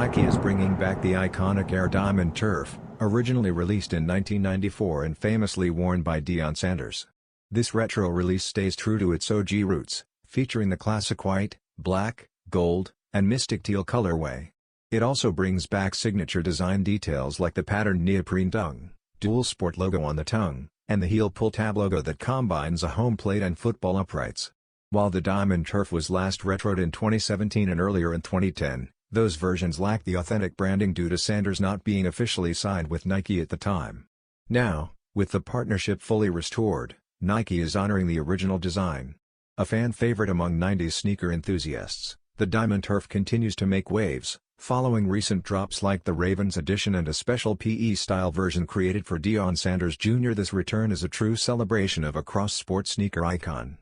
Nike is bringing back the iconic Air Diamond Turf, originally released in 1994 and famously worn by Deion Sanders. This retro release stays true to its OG roots, featuring the classic white, black, gold, and mystic teal colorway. It also brings back signature design details like the patterned neoprene tongue, dual sport logo on the tongue, and the heel pull tab logo that combines a home plate and football uprights. While the Diamond Turf was last retroed in 2017 and earlier in 2010, those versions lacked the authentic branding due to Sanders not being officially signed with Nike at the time. Now, with the partnership fully restored, Nike is honoring the original design. A fan favorite among 90s sneaker enthusiasts, the Diamond Turf continues to make waves, following recent drops like the Ravens edition and a special PE-style version created for Deion Sanders Jr. This return is a true celebration of a cross-sport sneaker icon.